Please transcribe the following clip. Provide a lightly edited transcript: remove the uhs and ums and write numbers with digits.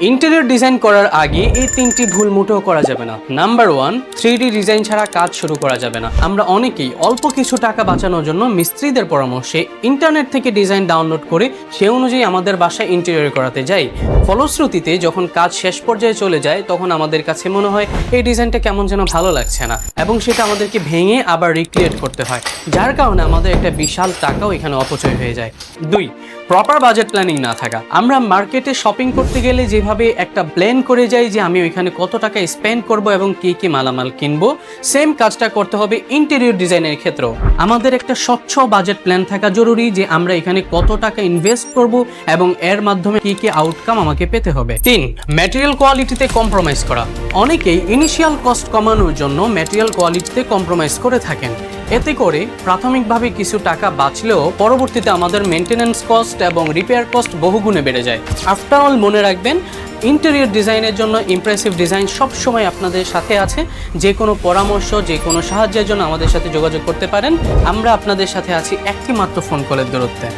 Interior design করার আগে এই তিনটি ভুল মোটেও করা যাবে না। নাম্বার 1, 3D ডিজাইন ছাড়া কাজ শুরু করা যাবে না। আমরা অনেকেই অল্প কিছু টাকা বাঁচানোর জন্য মিস্ত্রিদের পরামর্শে ইন্টারনেট থেকে ডিজাইন ডাউনলোড করে সে অনুযায়ী আমাদের বাসায় ইন্টেরিয়র করাতে যাই। ফলশ্রুতিতে যখন কাজ শেষ পর্যায়ে চলে যায় তখন আমাদের কাছে মনে হয় এই ডিজাইনটা কেমন যেন ভালো লাগছে না, এবং সেটা আমাদেরকে ভেঙে আবার রিক্রিয়েট করতে হয়, যার কারণে আমাদের একটা বিশাল টাকাও এখানে অপচয় হয়ে যায়। 2, প্রপার বাজেট প্ল্যানিং না থাকা। আমরা মার্কেটে শপিং করতে গেলে যেভাবে একটা প্ল্যান করে যাই যে আমি ওইখানে কত টাকা স্পেন্ড করব এবং কি কি মালামাল কিনবো, সেম কাজটা করতে হবে ইন্টেরিয়র ডিজাইনের ক্ষেত্রেও। আমাদের একটা স্বচ্ছ বাজেট প্ল্যান থাকা জরুরি যে আমরা এখানে কত টাকা ইনভেস্ট করব এবং এর মাধ্যমে কি কি আউটকাম আমাকে পেতে হবে। 3, ম্যাটেরিয়াল কোয়ালিটিতে কম্প্রোমাইজ করা। অনেকেই ইনিশিয়াল কস্ট কমানোর জন্য ম্যাটেরিয়াল কোয়ালিটিতে কম্প্রোমাইজ করে থাকেন। এতে করে প্রাথমিকভাবে কিছু টাকা বাঁচলেও পরবর্তীতে আমাদের মেনটেন্যান্স কস্ট এবং রিপেয়ার কস্ট বহুগুণে বেড়ে যায়। আফটার অল মনে রাখবেন, ইন্টেরিয়র ডিজাইনের জন্য ইমপ্রেসিভ ডিজাইন সবসময় আপনাদের সাথে আছে। যে কোনো পরামর্শ, যে কোনো সাহায্যের জন্য আমাদের সাথে যোগাযোগ করতে পারেন। আমরা আপনাদের সাথে আছি একটি মাত্র ফোন কলের দূরত্বে।